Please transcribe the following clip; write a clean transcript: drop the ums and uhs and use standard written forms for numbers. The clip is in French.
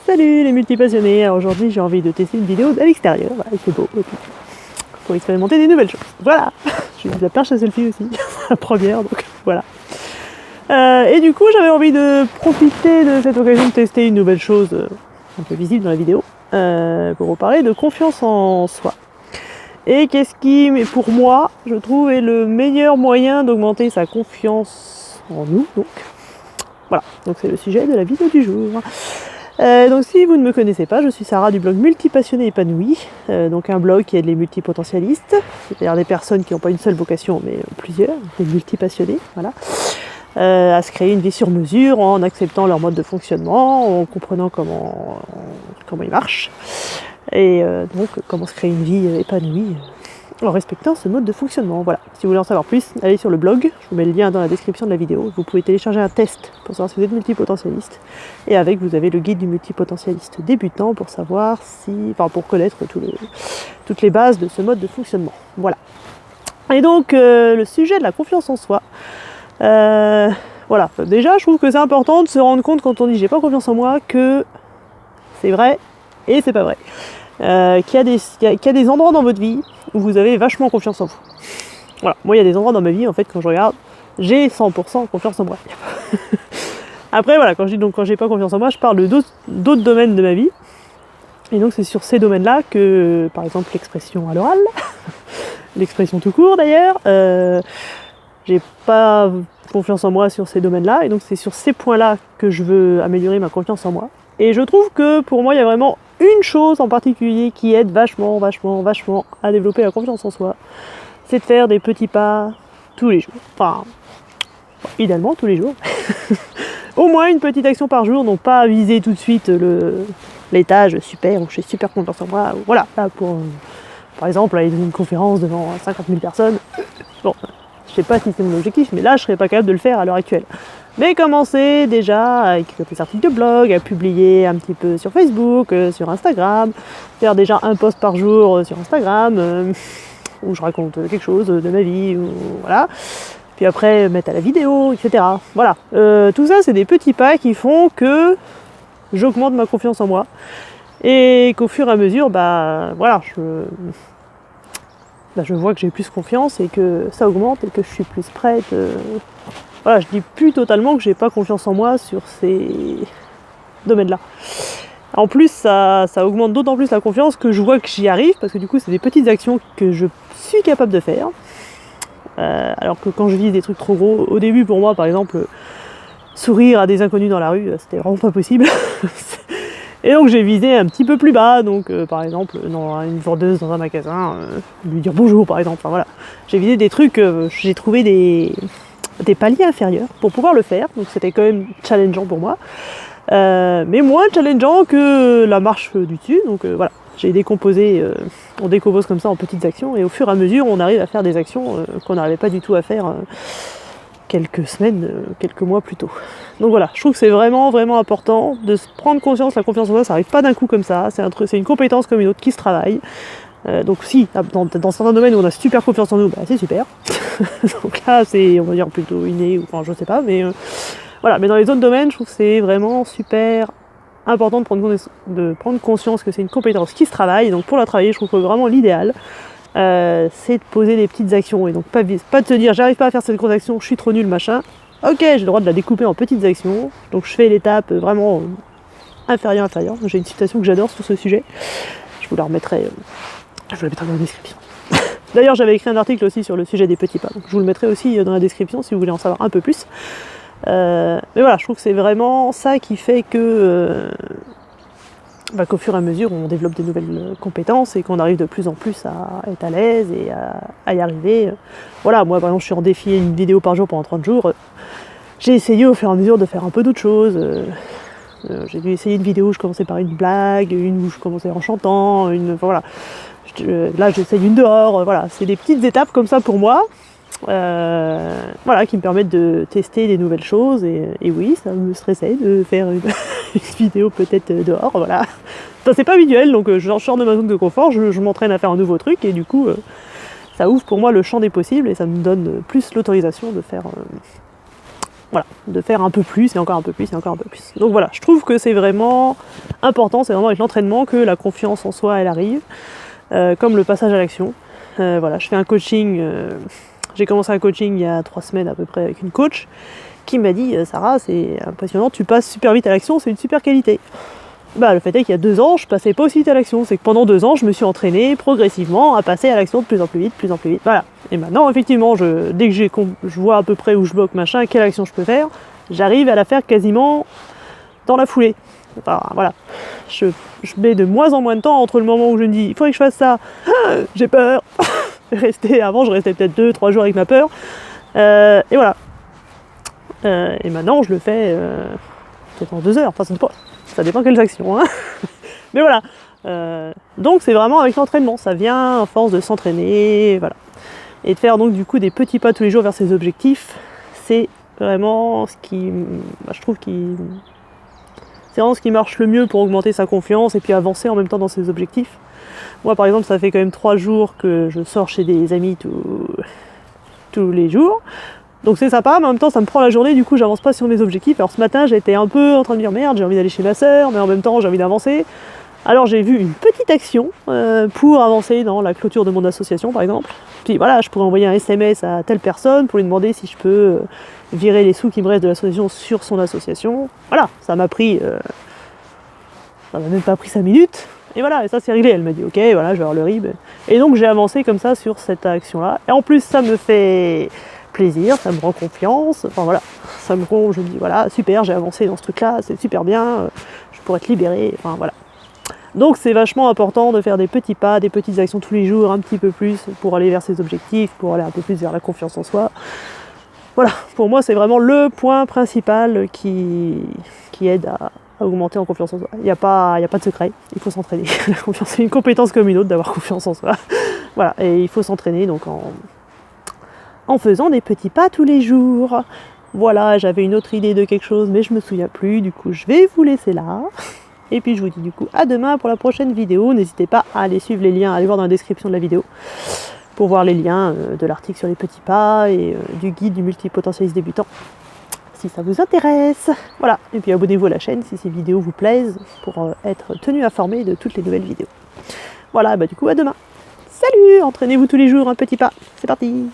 Salut les multipassionnés, alors aujourd'hui j'ai envie de tester une vidéo à l'extérieur, voilà, il fait beau, et puis, pour expérimenter des nouvelles choses. Voilà, j'ai eu de la perche à selfie aussi, la première, donc voilà. Et du coup j'avais envie de profiter de cette occasion de tester une nouvelle chose un peu visible dans la vidéo, pour vous parler de confiance en soi. Et qu'est-ce qui, pour moi, je trouve, est le meilleur moyen d'augmenter sa confiance en nous, donc voilà, donc c'est le sujet de la vidéo du jour. Donc si vous ne me connaissez pas, je suis Sarah du blog Multipassionné Épanoui, donc un blog qui aide les multipotentialistes, c'est-à-dire des personnes qui n'ont pas une seule vocation mais plusieurs, des multipassionnés, voilà, à se créer une vie sur mesure en acceptant leur mode de fonctionnement, en comprenant comment ils marchent, et donc comment se créer une vie épanouie en respectant ce mode de fonctionnement. Voilà. Si vous voulez en savoir plus, allez sur le blog, je vous mets le lien dans la description de la vidéo. Vous pouvez télécharger un test pour savoir si vous êtes multipotentialiste. Et avec, vous avez le guide du multipotentialiste débutant pour savoir pour connaître toutes les bases de ce mode de fonctionnement. Voilà. Et donc, le sujet de la confiance en soi. Voilà. Déjà, je trouve que c'est important de se rendre compte quand on dit j'ai pas confiance en moi que c'est vrai et c'est pas vrai. Qu'il y a des endroits dans votre vie où vous avez vachement confiance en vous. Voilà, moi il y a des endroits dans ma vie en fait quand je regarde, j'ai 100% confiance en moi. Après voilà, quand j'ai pas confiance en moi, je parle de d'autres domaines de ma vie. Et donc c'est sur ces domaines-là que, par exemple l'expression à l'oral, l'expression tout court d'ailleurs, j'ai pas confiance en moi sur ces domaines-là, et donc c'est sur ces points-là que je veux améliorer ma confiance en moi. Et je trouve que pour moi il y a vraiment une chose en particulier qui aide vachement à développer la confiance en soi, c'est de faire des petits pas tous les jours. Enfin, idéalement tous les jours. Au moins une petite action par jour, donc pas viser tout de suite l'étage super, où j'ai super confiance en moi. Voilà, là pour par exemple aller dans une conférence devant 50 000 personnes. Bon, je sais pas si c'est mon objectif, mais là je serais pas capable de le faire à l'heure actuelle. Mais commencer déjà à écrire des articles de blog, à publier un petit peu sur Facebook, sur Instagram, faire déjà un post par jour sur Instagram, où je raconte quelque chose de ma vie, ou voilà. Puis après mettre à la vidéo, etc. Voilà. Tout ça c'est des petits pas qui font que j'augmente ma confiance en moi. Et qu'au fur et à mesure, voilà, je vois que j'ai plus confiance et que ça augmente et que je suis plus prête. Voilà, je dis plus totalement que j'ai pas confiance en moi sur ces domaines-là. En plus, ça augmente d'autant plus la confiance que je vois que j'y arrive, parce que du coup, c'est des petites actions que je suis capable de faire. Alors que quand je vise des trucs trop gros, au début pour moi, par exemple, sourire à des inconnus dans la rue, c'était vraiment pas possible. Et donc j'ai visé un petit peu plus bas, donc par exemple dans une vendeuse dans un magasin, lui dire bonjour par exemple, enfin voilà. J'ai visé des trucs, j'ai trouvé des paliers inférieurs pour pouvoir le faire, donc c'était quand même challengeant pour moi, mais moins challengeant que la marche du dessus, donc voilà. J'ai décomposé, on décompose comme ça en petites actions, et au fur et à mesure on arrive à faire des actions qu'on n'arrivait pas du tout à faire quelques semaines, quelques mois plus tôt. Donc voilà, je trouve que c'est vraiment important de se prendre conscience. La confiance en soi, ça arrive pas d'un coup comme ça, c'est une compétence comme une autre qui se travaille. Donc si, dans certains domaines où on a super confiance en nous, c'est super. Donc là, c'est, on va dire, plutôt inné, ou enfin, je sais pas, mais voilà. Mais dans les autres domaines, je trouve que c'est vraiment super important de prendre conscience que c'est une compétence qui se travaille. Donc pour la travailler, je trouve que vraiment l'idéal, c'est de poser des petites actions, et donc pas de se dire j'arrive pas à faire cette grosse action, je suis trop nul, machin. Ok, j'ai le droit de la découper en petites actions, donc je fais l'étape vraiment inférieure. J'ai une citation que j'adore sur ce sujet, je vous la remettrai, je vous la mettrai dans la description. D'ailleurs, j'avais écrit un article aussi sur le sujet des petits pas, donc je vous le mettrai aussi dans la description si vous voulez en savoir un peu plus. Mais voilà, je trouve que c'est vraiment ça qui fait que qu'au fur et à mesure on développe des nouvelles compétences et qu'on arrive de plus en plus à être à l'aise et à y arriver. Voilà, moi par exemple je suis en défi une vidéo par jour pendant 30 jours. J'ai essayé au fur et à mesure de faire un peu d'autres choses. J'ai dû essayer une vidéo où je commençais par une blague, une où je commençais en chantant, voilà. Là j'essaye une dehors, voilà. C'est des petites étapes comme ça pour moi. Voilà, qui me permettent de tester des nouvelles choses, et oui, ça me stressait de faire une vidéo peut-être dehors, voilà. Enfin, c'est pas habituel, donc je sors de ma zone de confort, je m'entraîne à faire un nouveau truc, et du coup ça ouvre pour moi le champ des possibles, et ça me donne plus l'autorisation de faire voilà, de faire un peu plus, et encore un peu plus, et encore un peu plus. Donc voilà, je trouve que c'est vraiment important, c'est vraiment avec l'entraînement que la confiance en soi, elle arrive, comme le passage à l'action. Voilà, je fais un coaching, j'ai commencé un coaching il y a 3 semaines à peu près avec une coach, qui m'a dit Sarah, c'est impressionnant, tu passes super vite à l'action, c'est une super qualité. Bah, le fait est qu'il y a 2 ans, je passais pas aussi vite à l'action. C'est que pendant 2 ans, je me suis entraînée progressivement à passer à l'action de plus en plus vite, plus en plus vite. Voilà. Et maintenant, effectivement, dès que je vois à peu près où je bloque, machin, quelle action je peux faire, j'arrive à la faire quasiment dans la foulée. Enfin, voilà. Je mets de moins en moins de temps entre le moment où je me dis il faudrait que je fasse ça, j'ai peur. Avant, je restais peut-être 2-3 jours avec ma peur. Et voilà. Et maintenant, je le fais peut-être en 2 heures. Enfin, ça dépend quelles actions. Hein. Mais voilà. Donc, c'est vraiment avec l'entraînement. Ça vient à force de s'entraîner. Voilà. Et de faire donc du coup des petits pas tous les jours vers ses objectifs. C'est vraiment ce qui, je trouve, c'est vraiment ce qui marche le mieux pour augmenter sa confiance et puis avancer en même temps dans ses objectifs. Moi, par exemple, ça fait quand même 3 jours que je sors chez des amis tous les jours. Donc c'est sympa, mais en même temps ça me prend la journée, du coup j'avance pas sur mes objectifs. Alors ce matin j'étais un peu en train de dire merde, j'ai envie d'aller chez ma sœur, mais en même temps j'ai envie d'avancer. Alors j'ai vu une petite action pour avancer dans la clôture de mon association par exemple. Puis voilà, je pourrais envoyer un SMS à telle personne pour lui demander si je peux virer les sous qui me restent de l'association sur son association. Voilà, ça m'a même pas pris 5 minutes. Et voilà, et ça c'est réglé. Elle m'a dit ok, voilà, je vais avoir le RIB. Et donc j'ai avancé comme ça sur cette action-là. Et en plus ça me fait plaisir, ça me rend confiance, enfin voilà, je me dis voilà, super, j'ai avancé dans ce truc-là, c'est super bien, je pourrais être libérée, enfin voilà. Donc c'est vachement important de faire des petits pas, des petites actions tous les jours, un petit peu plus, pour aller vers ses objectifs, pour aller un peu plus vers la confiance en soi. Voilà, pour moi c'est vraiment le point principal qui aide à augmenter en confiance en soi. Il n'y a pas de secret, il faut s'entraîner. La confiance, c'est une compétence comme une autre d'avoir confiance en soi. Voilà, et il faut s'entraîner donc en faisant des petits pas tous les jours. Voilà, j'avais une autre idée de quelque chose, mais je me souviens plus, du coup je vais vous laisser là. Et puis je vous dis du coup à demain pour la prochaine vidéo. N'hésitez pas à aller suivre les liens, à aller voir dans la description de la vidéo pour voir les liens de l'article sur les petits pas et du guide du multipotentialiste débutant, si ça vous intéresse. Voilà, et puis abonnez-vous à la chaîne si ces vidéos vous plaisent pour être tenu informé de toutes les nouvelles vidéos. Voilà, bah du coup à demain. Salut, entraînez-vous tous les jours un petit pas. C'est parti.